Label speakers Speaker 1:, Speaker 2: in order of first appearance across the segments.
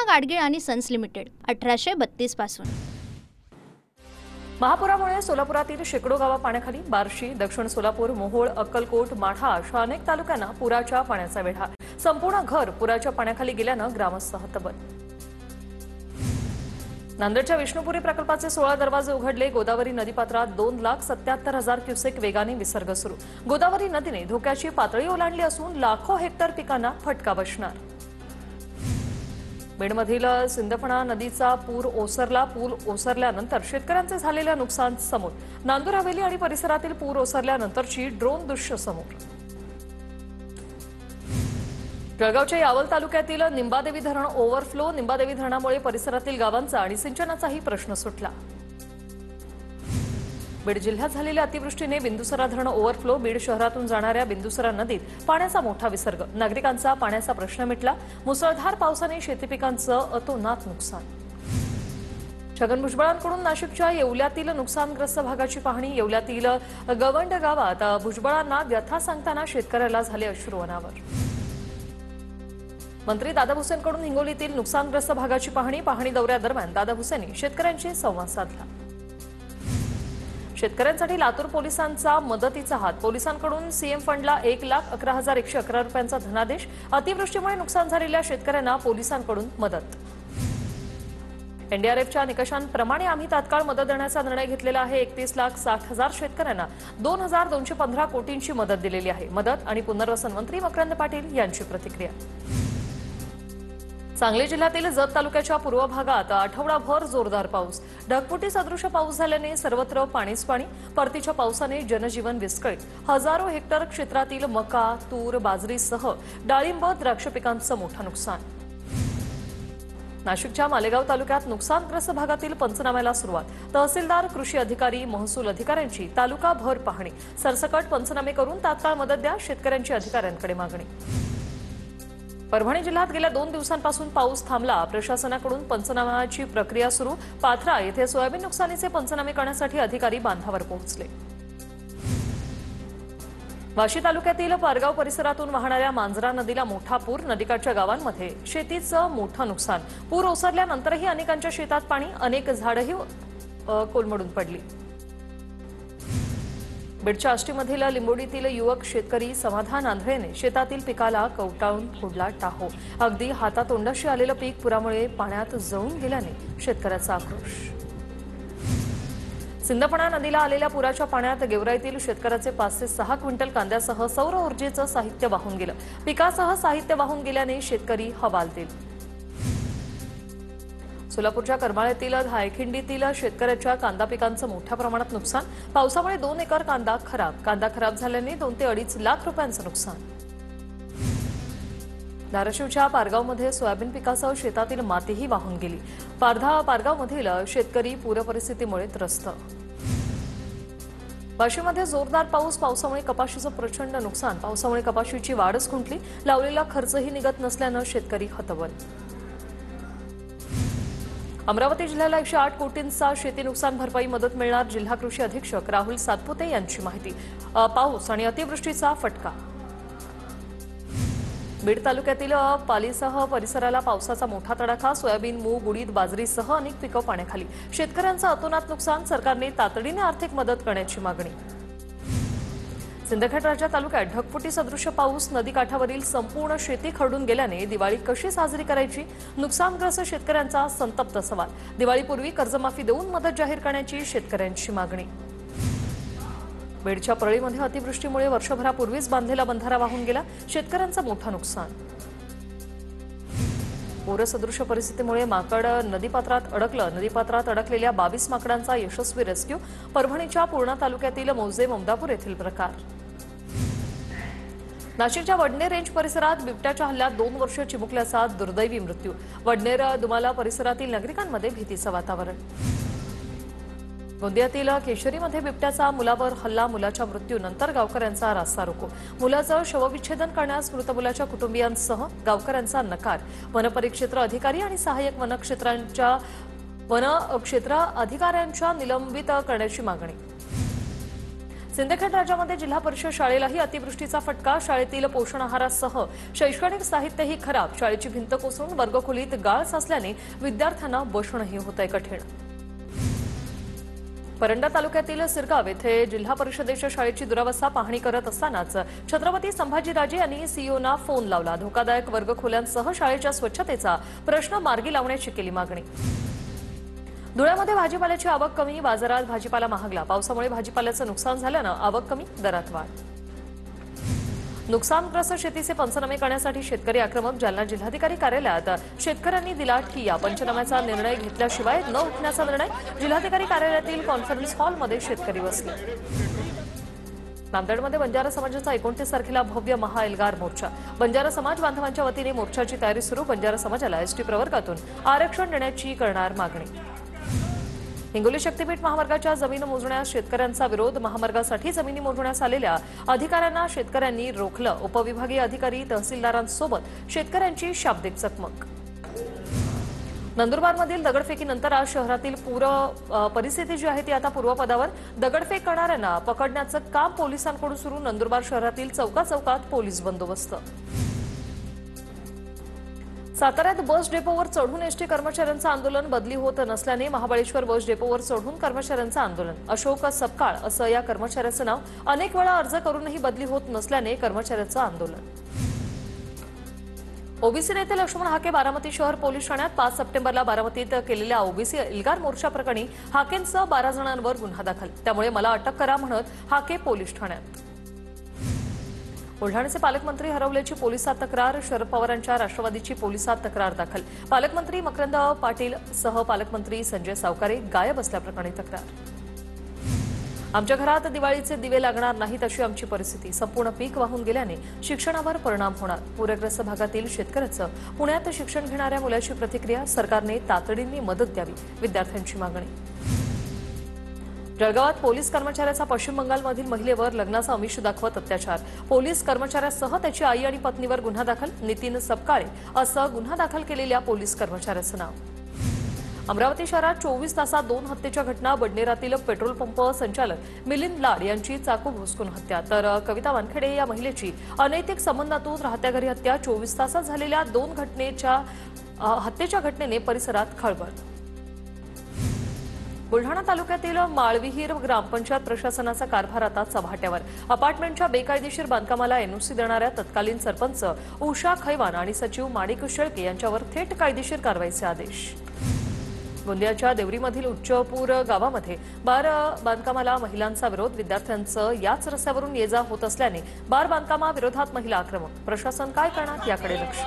Speaker 1: गाडगीळ आणि sons limited 1832 पासून।
Speaker 2: महापुरामुळे सोलापुरातील शेकडो गावा पाण्याखाली। बार्शी, दक्षिण सोलापूर, मोहोळ, अक्कलकोट, माढा अशा अनेक तालुक्यांना पुराच्या पाण्याचा वेढा। संपूर्ण घर पुराच्या पाण्याखाली गेल्यानं ग्रामस्थ हतबल। नांदेडच्या विष्णुपुरी प्रकल्पाचे 16 दरवाजे उघडले। गोदावरी नदीपात्रात 2,77,000 क्युसेक वेगाने विसर्ग सुरू। गोदावरी नदीने धोक्याची पातळी ओलांडली असून लाखो हेक्टर पिकांना फटका बसणार। बीडमधील सिंदफणा नदीचा पूर ओसरला। पूर ओसरल्यानंतर शेतकऱ्यांचे झालेले नुकसान समोर। नांदूर हवेली आणि परिसरातील पूर ओसरल्यानंतरची ड्रोन दृश्य समोर। जळगावच्या यावल तालुक्यातील निंबादेवी धरण ओव्हरफ्लो। निंबादेवी धरणामुळे परिसरातील गावांचा आणि सिंचनाचाही प्रश्न सुटला। बीड जिल्ह्यात झालेल्या अतिवृष्टीने बिंदुसरा धरण ओव्हरफ्लो। बीड शहरातून जाणाऱ्या बिंदुसरा नदीत पाण्याचा मोठा विसर्ग। नागरिकांचा पाण्याचा प्रश्न मिटला। मुसळधार पावसाने शेती पिकांचं अतोनात नुकसान। छगन भुजबळांकडून नाशिकच्या येवल्यातील नुकसानग्रस्त भागाची पाहणी। येवल्यातील गवंड गावात भुजबळांना व्यथा सांगताना शेतकऱ्याला झाले अश्रू अनावर। मंत्री दादा भुसेंकडून हिंगोलीतील नुकसानग्रस्त भागाची पाहणी। पाहणी दौऱ्यादरम्यान दादा भुसेंनी शेतकऱ्यांशी संवाद साधला। शेतकऱ्यांसाठी लातूर पोलिसांचा मदतीचा हात। पोलिसांकडून सीएम फंडला 1,11,111 रुपयांचा धनादेश। अतिवृष्टीमुळे नुकसान झालेल्या शेतकऱ्यांना पोलिसांकडून मदत। एनडीआरएफच्या निकषांप्रमाणे आम्ही तात्काळ मदत देण्याचा निर्णय घेतलेला आहे। 31,60,000 शेतकऱ्यांना 2,215 कोटींची मदत दिलेली आहे। मदत आणि पुनर्वसन मंत्री मकरंद पाटील यांची प्रतिक्रिया। सांगली जिल्ह्यातील जत तालुक्याच्या पूर्व भागात आठवडाभर जोरदार पाऊस। ढगफुटी सदृश पाऊस झाल्याने सर्वत्र पाणीच पाणी। परतीच्या पावसाने जनजीवन विस्कळीत। हजारो हेक्टर क्षेत्रातील मका, तूर, बाजरीसह डाळिंब, द्राक्ष पिकांचं मोठं नुकसान। नाशिकच्या मालेगाव तालुक्यात नुकसानग्रस्त भागातील पंचनाम्याला सुरुवात। तहसीलदार, कृषी अधिकारी, महसूल अधिकाऱ्यांची तालुकाभर पाहणी। सरसकट पंचनामे करून तात्काळ मदत द्या, शेतकऱ्यांची अधिकाऱ्यांकडे मागणी। परभणी जिल्ह्यात गेल्या 2 दिवसांपासून पाऊस थांबला। प्रशासनाकडून पंचनाम्याची प्रक्रिया सुरू। पाथरा येथे सोयाबीन नुकसानीचे पंचनामे करण्यासाठी अधिकारी बांधावर पोहोचले। वाशी तालुक्यातील पारगाव परिसरातून वाहणाऱ्या मांजरा नदीला मोठा पूर। नदीकाठच्या गावांमध्ये शेतीचं मोठं नुकसान। पूर ओसरल्यानंतरही अनेकांच्या शेतात पाणी। अनेक झाडंही कोलमडून पडली। बीडच्या आष्टीमधील लिंबोडीतील युवक शेतकरी समाधान आंधळेने शेतातील पिकाला कवटाळून फोडला टाहो। अगदी हातातोंडाशी आलेलं पीक पुरामुळे पाण्यात जळून गेल्याने शेतकऱ्याचा आक्रोश। सिंदफणा नदीला आलेल्या पुराच्या पाण्यात गेवराईतील शेतकऱ्याचे 5 ते 6 क्विंटल कांद्यासह सौर ऊर्जेचं साहित्य वाहून गेलं। पिकासह साहित्य वाहून गेल्याने शेतकरी हवालदिल। सोलापूरच्या करमाळ्यातील धायखिंडीतील शेतकऱ्याच्या कांदा पिकांचं मोठ्या प्रमाणात नुकसान। पावसामुळे 2 एकर कांदा खराब। कांदा खराब झाल्याने 2 ते 2.5 लाख रुपयांचं नुकसान। धाराशिवच्या पारगावमध्ये सोयाबीन पिकासह शेतातील मातीही वाहून गेली। पारगावमधील शेतकरी पूरपरिस्थितीमुळे त्रस्त। वाशीमध्ये जोरदार पाऊस। पावसामुळे कपाशीचं प्रचंड नुकसान। पावसामुळे कपाशीची वाढच खुंटली। लावलेला खर्चही निघत नसल्यानं शेतकरी हतबल। अमरावती जिल्ह्याला 108 कोटींचा शेती नुकसान भरपाई मदत मिळणार। जिल्हा कृषी अधीक्षक राहुल सातपुते यांची माहिती। पाऊस आणि अतिवृष्टीचा फटका। बीड तालुक्यातील पालीसह परिसराला पावसाचा मोठा तडाखा। सोयाबीन, मूग, उडीद, बाजरीसह अनेक पिकं पाण्याखाली। शेतकऱ्यांचं अतोनात नुकसान। सरकारने तातडीने आर्थिक मदत करण्याची मागणी। सिंदखेडराजा तालुक्यात ढगफुटी सदृश पाऊस। नदीकाठावरील संपूर्ण शेती खरडून गेल्याने दिवाळी कशी साजरी करायची? नुकसानग्रस्त शेतकऱ्यांचा संतप्त सवाल। दिवाळीपूर्वी कर्जमाफी देऊन मदत जाहीर करण्याची शेतकऱ्यांची मागणी। बीडच्या परळीमध्ये अतिवृष्टीमुळे वर्षभरापूर्वीच बांधलेला बंधारा वाहून गेला। शेतकऱ्यांचं मोठं नुकसान। पूरसदृश परिस्थितीमुळे माकड नदीपात्रात अडकलं। नदीपात्रात अडकलेल्या 22 माकडांचा यशस्वी रेस्क्यू। परभणीच्या पूर्णा तालुक्यातील मौजे ममदापूर येथील प्रकार। नाशिकच्या वडनेर रेंज परिसरात बिबट्याच्या हल्ल्यात 2 वर्ष चिमुकल्याचा दुर्दैवी मृत्यू। वडनेर दुमाला परिसरातील नागरिकांमध्ये भीतीचं वातावरण। गोंदियातील केशरीमध्ये बिबट्याचा मुलावर हल्ला। मुलाच्या मृत्यूनंतर गावकऱ्यांचा रास्ता रोको। मुलाचं शवविच्छेदन करण्यास मृत मुलाच्या कुटुंबियांसह गावकऱ्यांचा नकार। वनपरिक्षेत्र अधिकारी आणि सहाय्यक वनक्षेत्र अधिकाऱ्यांच्या निलंबित करण्याची मागणी। सिंदखेड राज्यामध्ये जिल्हा परिषद शाळेलाही अतिवृष्टीचा फटका. शाळेतील पोषण आहारासह शैक्षणिक साहित्यही खराब. शाळेची भिंत कोसळून वर्गखोलीत गाळ साचल्याने विद्यार्थ्यांना बसणंही होतंय कठीण. परंडा तालुक्यातील सिरगाव येथे जिल्हा परिषदेच्या शाळेची दुरावस्था पाहणी करत असतानाच छत्रपती संभाजीराजे यांनी सीईओना फोन लावला. धोकादायक वर्गखोल्यांसह शाळेच्या स्वच्छतेचा प्रश्न मार्गी लावण्याची केली मागणी. धुळ्यामध्ये भाजीपाल्याची आवक कमी. बाजारात भाजीपाला महागला. पावसामुळे भाजीपाल्याचं नुकसान झाल्यानं आवक कमी, दरात वाढ. नुकसानग्रस्त शेतीचे पंचनामे करण्यासाठी शेतकरी आक्रमक. जालना जिल्हाधिकारी कार्यालयात शेतकऱ्यांनी दिला ठिय्या. पंचनाम्याचा निर्णय घेतल्याशिवाय न उठण्याचा निर्णय. जिल्हाधिकारी कार्यालयातील कॉन्फरन्स हॉलमध्ये शेतकरी बसले. नांदेडमध्ये बंजारा समाजाचा 29 तारखेला भव्य महाएल्गार मोर्चा. बंजारा समाज बांधवांच्या वतीने मोर्चाची तयारी सुरू. बंजारा समाजाला एसटी प्रवर्गातून आरक्षण देण्याची करणार मागणी. हिंगोली शक्तीपीठ महामार्गाच्या जमीन मोजण्यास शेतकऱ्यांचा विरोध. महामार्गासाठी जमिनी मोजण्यास आलेल्या अधिकाऱ्यांना शेतकऱ्यांनी रोखलं. उपविभागीय अधिकारी तहसीलदारांसोबत शेतकऱ्यांची शाब्दिक चकमक. नंदुरबारमधील दगडफेकीनंतर आज शहरातील पूर परिस्थिती जी आहे ती आता पूर्वपदावर. दगडफेक करणाऱ्यांना पकडण्याचं काम पोलिसांकडून सुरू. नंदुरबार शहरातील चौकाचौकात पोलीस बंदोबस्त. साताऱ्यात बस डेपोवर चढून एसटी कर्मचाऱ्यांचं आंदोलन. बदली होत नसल्याने महाबळेश्वर बस डेपोवर चढून कर्मचाऱ्यांचं आंदोलन. अशोक सपकाळ असं या कर्मचाऱ्याचं नाव. अनेक वेळा अर्ज करूनही बदली होत नसल्याने कर्मचाऱ्यांचं आंदोलन. ओबीसी नेते लक्ष्मण हाके बारामती शहर पोलीस ठाण्यात. 5 सप्टेंबरला बारामतीत केलेल्या ओबीसी एल्गार मोर्चा प्रकरणी हाकेंसह 12 जणांवर गुन्हा दाखल. त्यामुळे मला अटक करा म्हणत हाके पोलीस ठाण्यात. बुलढाण्याचे पालकमंत्री हरवल्याची पोलिसात तक्रार. शरद पवारांच्या राष्ट्रवादीची पोलिसात तक्रार दाखल. पालकमंत्री मकरंद पाटील सह पालकमंत्री संजय सावकारे गायब असल्याप्रकरणी तक्रार. आमच्या घरात दिवाळीचे दिवे लागणार नाहीत अशी आमची परिस्थिती. संपूर्ण पीक वाहून गेल्याने शिक्षणावर परिणाम होणार. पूरग्रस्त भागातील शेतकऱ्याचं पुण्यात शिक्षण घेणाऱ्या मुलाची प्रतिक्रिया. सरकारने तातडीने मदत द्यावी, विद्यार्थ्यांची मागणी. जळगावात पोलीस कर्मचाऱ्याचा पश्चिम बंगालमधील महिलेवर लग्नाचा आमिष दाखवत अत्याचार. पोलीस कर्मचाऱ्यासह त्याची आई आणि पत्नीवर गुन्हा दाखल. नितीन सपकाळे असं गुन्हा दाखल केलेल्या पोलीस कर्मचाऱ्याचं नाव. अमरावती शहरात 24 तासात 2 हत्येच्या घटना. बडनेरातील पेट्रोल पंप संचालक मिलिंद लाड यांची चाकू भोसकून हत्या. तर कविता वानखेडे या महिलेची अनैतिक संबंधातून राहत्या घरी हत्या. 24 तासात झालेल्या 2 हत्येच्या घटनेने परिसरात खळबळ. बुलढाणा तालुक्यातील माळविहीर ग्रामपंचायत प्रशासनाचा कारभार आता चव्हाट्यावर. अपार्टमेंटच्या बेकायदेशीर बांधकामाला एनओसी देणाऱ्या तत्कालीन सरपंच उषा खैवान आणि सचिव माणिक शेळके यांच्यावर थेट कायदेशीर कारवाईचे आदेश. गोंदियाच्या देवरीमधील उच्चपूर गावामध्ये बार बांधकामाला महिलांचा विरोध. विद्यार्थ्यांचं याच रस्त्यावरून ये जा होत असल्याने बार बांधकामाविरोधात महिला आक्रमक. प्रशासन काय करणार याकडे लक्ष.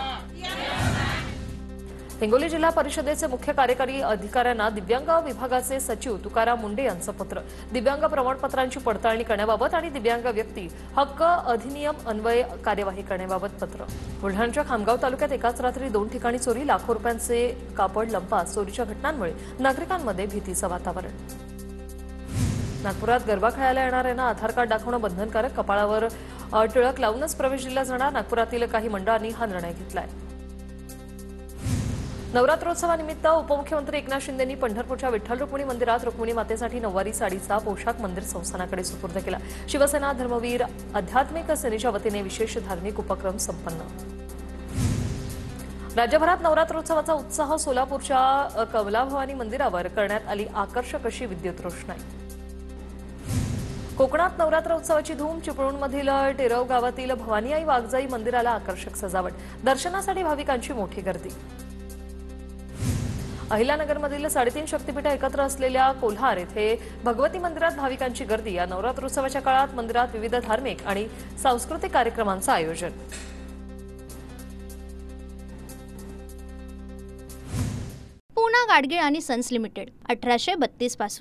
Speaker 2: हिंगोली जिल्हा परिषदेचे मुख्य कार्यकारी अधिकाऱ्यांना दिव्यांग विभागाचे सचिव तुकाराम मुंडे यांचं पत्र. दिव्यांग प्रमाणपत्रांची पडताळणी करण्याबाबत आणि दिव्यांग व्यक्ती हक्क अधिनियम अन्वये कार्यवाही करण्याबाबत पत्र. बुलढाण्याच्या खामगाव तालुक्यात एकाच रात्री 2 ठिकाणी चोरी. लाखो रुपयांचे कापड लंपास. चोरीच्या घटनांमुळे नागरिकांमध्ये भीतीचं वातावरण. नागपुरात गरबा खेळायला येणाऱ्यांना आधार कार्ड दाखवणं बंधनकारक. कपाळावर टिळक लावूनच प्रवेश दिला जाणार. नागपुरातील काही मंडळांनी हा निर्णय घेतलाय. नवरात्रोत्सवानिमित्त उपमुख्यमंत्री एकनाथ शिंदेंनी पंढरपूरच्या विठ्ठल रुक्मिणी मंदिरात रुक्मिणी मातेसाठी नऊवारी साडीचा पोशाख मंदिर संस्थानाकडे सुपूर्द केला. शिवसेना धर्मवीर आध्यात्मिक सेनेच्या वतीने विशेष धार्मिक उपक्रम संपन्न. राज्यभरात नवरात्रोत्सवाचा उत्साह. सोलापूरच्या कमलाभवानी मंदिरावर करण्यात आली आकर्षक अशी विद्युत रोषणाई. कोकणात नवरात्र उत्सवाची धूम. चिपळूणमधील टेरव गावातील भवानी आई वाघजाई मंदिराला आकर्षक सजावट. दर्शनासाठी भाविकांची मोठी गर्दी. अहिल्यानगरमधील 3.5 शक्तीपीठं एकत्र असलेल्या कोल्हार येथे भगवती मंदिरात भाविकांची गर्दी. या नवरात्रोत्सवाच्या काळात मंदिरात विविध धार्मिक आणि सांस्कृतिक कार्यक्रमांचं आयोजन.
Speaker 1: पूना गाडगीळ आणि सन्स लिमिटेड 1832 पासून